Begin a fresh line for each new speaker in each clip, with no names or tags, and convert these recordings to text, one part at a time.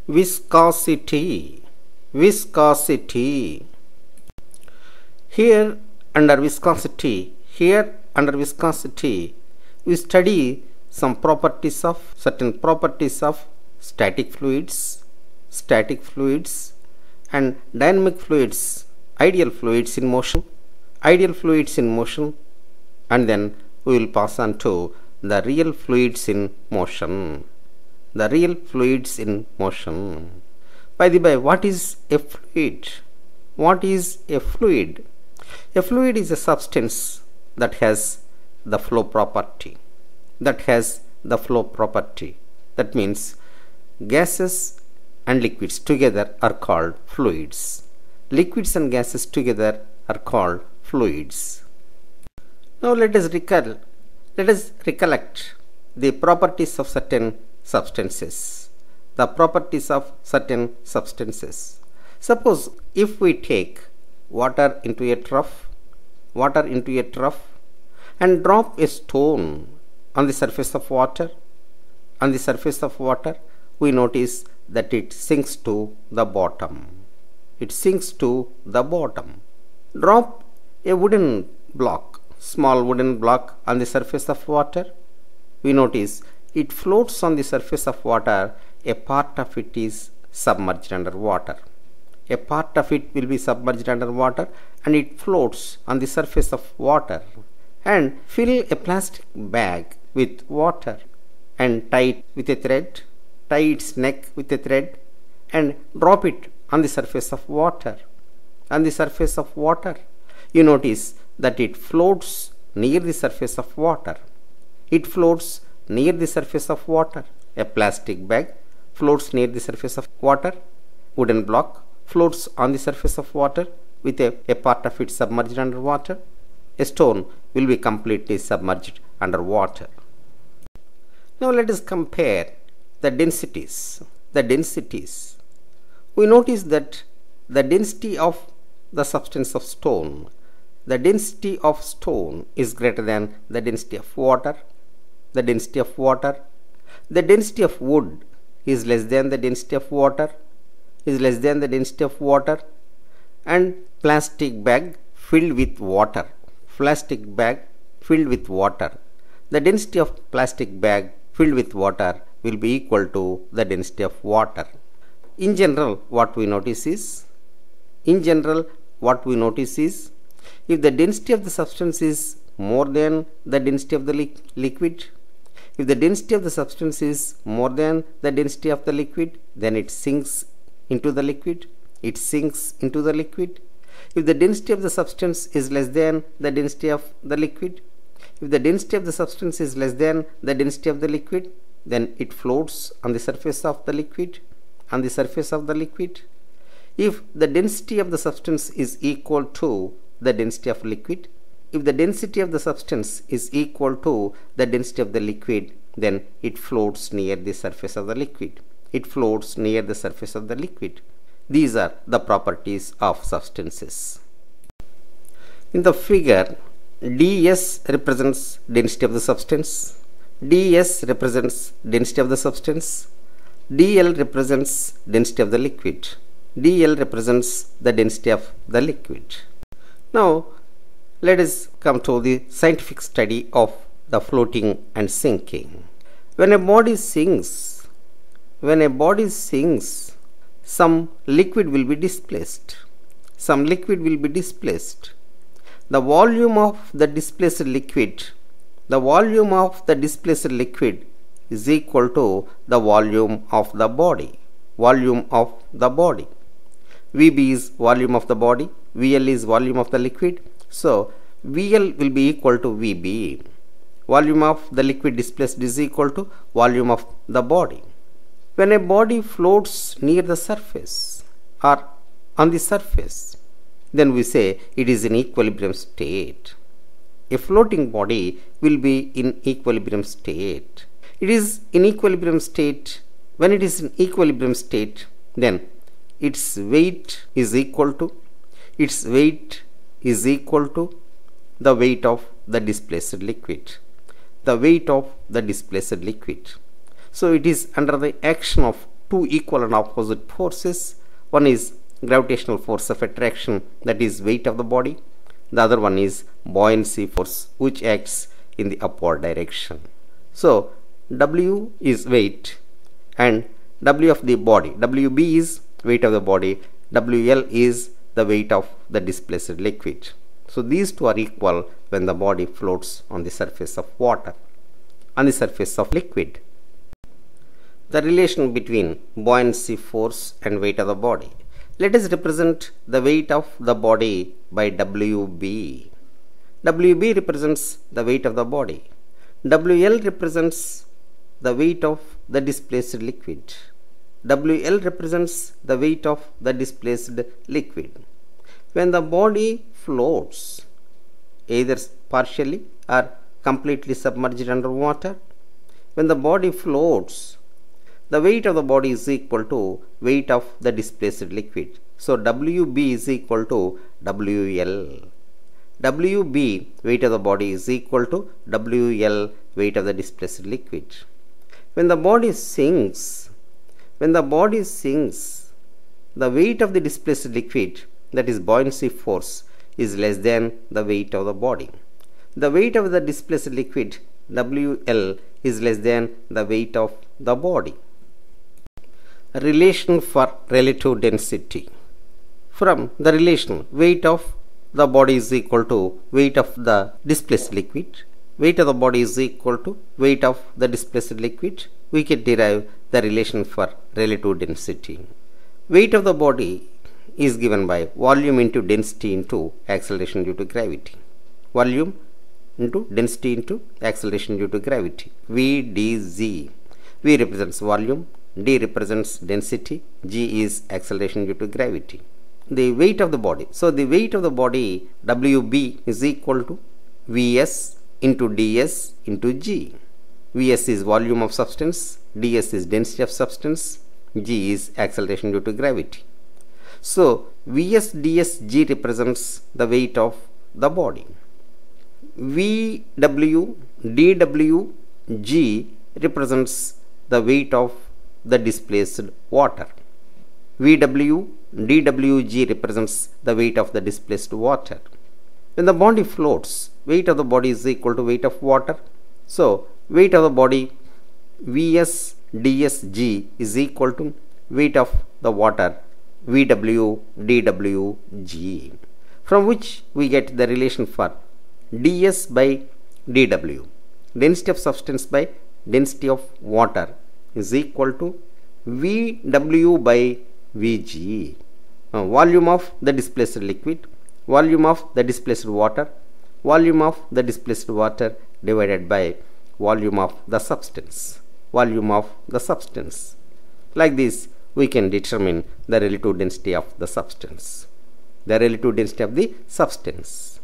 Viscosity. Viscosity. Here under viscosity, we study some properties of certain properties of static fluids and dynamic fluids, ideal fluids in motion, and then we will pass on to the real fluids in motion. By the by, what is a fluid? A fluid is a substance that has the flow property. That means gases and liquids together are called fluids. Liquids and gases together are called fluids. Now let us recollect the properties of certain substances. Suppose if we take water into a trough and drop a stone on the surface of water, we notice that it sinks to the bottom. Drop a small wooden block on the surface of water, we notice it floats on the surface of water. A part of it is submerged under water. A part of it will be submerged under water and it floats on the surface of water. And fill a plastic bag with water and tie its neck with a thread and drop it on the surface of water. You notice that it floats near the surface of water. A plastic bag floats near the surface of water. Wooden block floats on the surface of water with a part of it submerged under water. A stone will be completely submerged under water. Now let us compare the densities. We notice that the density of the substance of stone, is greater than the density of water. The density of wood is less than the density of water, and plastic bag filled with water. The density of plastic bag filled with water will be equal to the density of water. In general, what we notice is if the density of the substance is more than the density of the liquid, then it sinks into the liquid. If the density of the substance is less than the density of the liquid, then it floats on the surface of the liquid. If the density of the substance is equal to the density of liquid, then it floats near the surface of the liquid. These are the properties of substances. In the figure, ds represents density of the substance, ds represents density of the substance, dl represents density of the liquid, dl represents the density of the liquid. Now let us come to the scientific study of the floating and sinking. When a body sinks, some liquid will be displaced. The volume of the displaced liquid is equal to the volume of the body. VB is volume of the body, VL is volume of the liquid. So VL will be equal to VB. Volume of the liquid displaced is equal to volume of the body. When a body floats near the surface or on the surface, then we say it is in equilibrium state. A floating body will be in equilibrium state. It is in equilibrium state. When it is in equilibrium state, then its weight is equal to the weight of the displaced liquid. So it is under the action of two equal and opposite forces. One is gravitational force of attraction, that is weight of the body. The other one is buoyancy force, which acts in the upward direction. So W is weight and W of the body, WB is weight of the body, WL is the weight of the displaced liquid. So these two are equal when the body floats on the surface of water, on the surface of liquid. The relation between buoyancy force and weight of the body. Let us represent the weight of the body by WB. WB represents the weight of the body. WL represents the weight of the displaced liquid. WL represents the weight of the displaced liquid. When the body floats, either partially or completely submerged under water, when the body floats, the weight of the body is equal to weight of the displaced liquid. So WB is equal to WL. WB, weight of the body, is equal to WL, weight of the displaced liquid. When the body sinks, the weight of the displaced liquid, that is buoyancy force, is less than the weight of the body. The weight of the displaced liquid, WL, is less than the weight of the body. Relation for relative density. From the relation weight of the body is equal to weight of the displaced liquid, weight of the body is equal to weight of the displaced liquid, we can derive the relation for relative density. Weight of the body is given by volume into density into acceleration due to gravity. Volume into density into acceleration due to gravity. V dz. V represents volume, d represents density, g is acceleration due to gravity. The weight of the body. So the weight of the body, WB, is equal to Vs into ds into g. Vs is volume of substance, ds is density of substance, g is acceleration due to gravity. So Vs, ds, g represents the weight of the body. Vw, dw, g represents the weight of the displaced water. Vw, dw, g represents the weight of the displaced water. When the body floats, weight of the body is equal to weight of water. So weight of the body, Vs, ds, g, is equal to weight of the water, Vw, dw, g, from which we get the relation for ds by dw, density of substance by density of water, is equal to Vw by Vg. Volume of the displaced liquid, volume of the displaced water, volume of the displaced water divided by volume of the substance, volume of the substance. Like this, we can determine the relative density of the substance, the relative density of the substance.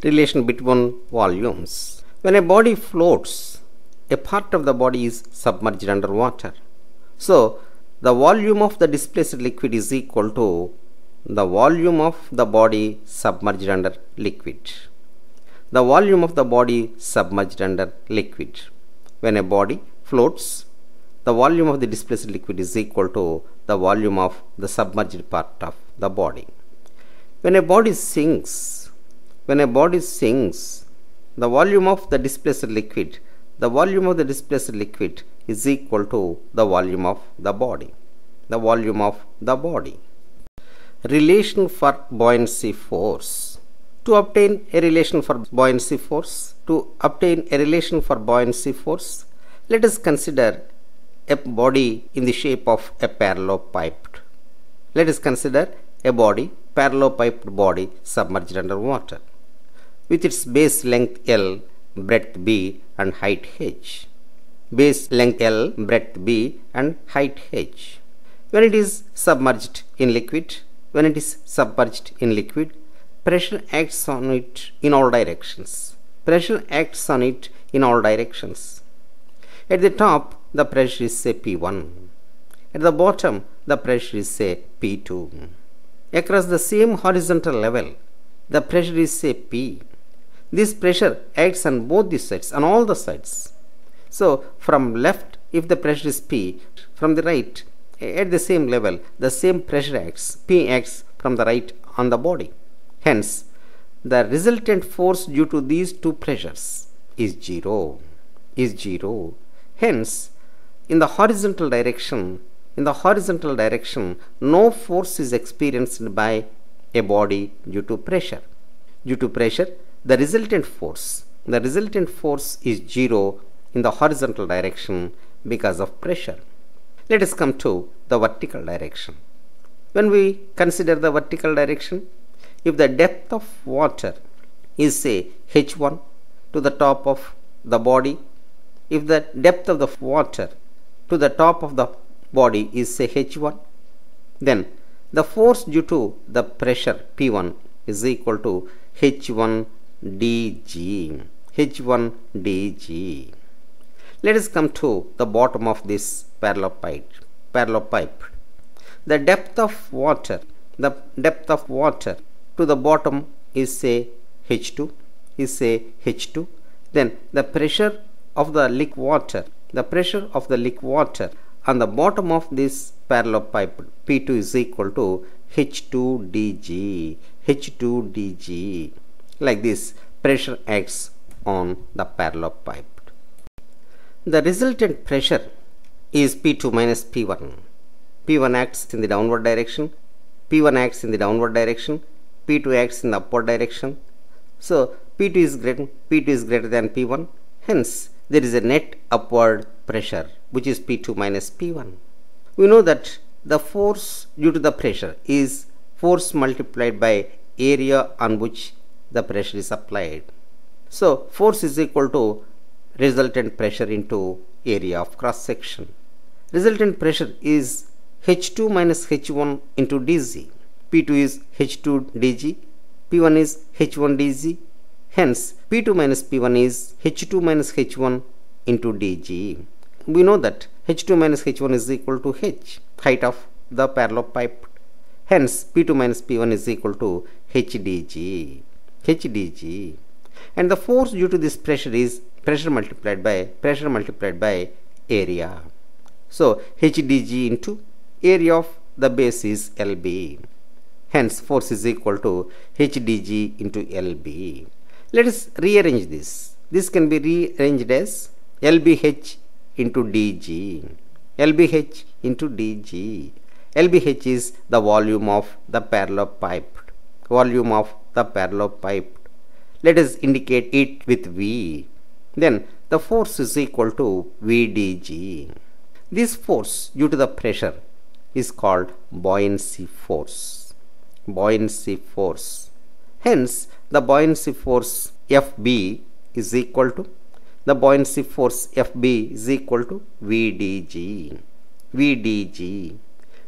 Relation between volumes. When a body floats, a part of the body is submerged under water. So the volume of the displaced liquid is equal to the volume of the body submerged under liquid. The volume of the body submerged under liquid. When a body floats, the volume of the displaced liquid is equal to the volume of the submerged part of the body. When a body sinks, the volume of the displaced liquid, is equal to the volume of the body, Relation for buoyancy force. To obtain a relation for buoyancy force, let us consider a body in the shape of a parallelopiped. Body submerged under water, with its base length L, breadth B, and height h. Base length L, breadth B, and height h. When it is submerged in liquid, pressure acts on it in all directions. At the top, the pressure is say P1. At the bottom, the pressure is say P2. Across the same horizontal level, the pressure is say P. This pressure acts on both the sides, on all the sides. So from left, if the pressure is P, from the right, at the same level, the same pressure acts, P acts from the right on the body. Hence, the resultant force due to these two pressures is zero. Hence, in the horizontal direction, no force is experienced by a body due to pressure. Due to pressure, the resultant force is zero in the horizontal direction because of pressure. Let us come to the vertical direction. When we consider the vertical direction, if the depth of water is say h1 to the top of the body, if the depth of the water to the top of the body is say h1, then the force due to the pressure P1 is equal to h1 dg. Let us come to the bottom of this parallel pipe. The depth of water to the bottom is say h2, then the pressure of the liquid water on the bottom of this parallel pipe P2 is equal to h2 dg. Like this, pressure acts on the parallel pipe. The resultant pressure is P2 minus P1. P1 acts in the downward direction, P2 acts in the upward direction. So P2 is greater than P1. Hence, there is a net upward pressure, which is P2 minus P1. We know that the force due to the pressure is force multiplied by area on which the pressure is applied. So force is equal to resultant pressure into area of cross section. Resultant pressure is h2 minus h1 into dg. P2 is h2 dg, P1 is h1 dg. Hence, P2 minus P1 is h2 minus h1 into dg. We know that h2 minus h1 is equal to h, height of the parallel pipe. Hence, P2 minus P1 is equal to h dg. And the force due to this pressure is pressure multiplied by area. So, h dg into area of the base is LB. Hence, force is equal to h dg into LB. Let us rearrange this. This can be rearranged as LBH into dg. LBH into dg. LBH is the volume of the parallel pipe. Let us indicate it with V. Then the force is equal to Vdg. This force due to the pressure is called buoyancy force. Hence, the buoyancy force FB is equal to Vdg,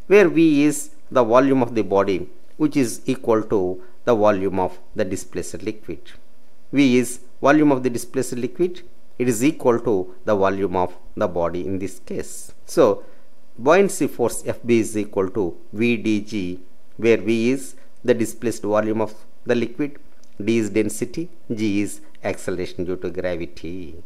where V is the volume of the body, which is equal to the volume of the displaced liquid. V is volume of the displaced liquid. It is equal to the volume of the body in this case. So, buoyancy force FB is equal to Vdg, where V is the displaced volume of the liquid, D is density, G is acceleration due to gravity.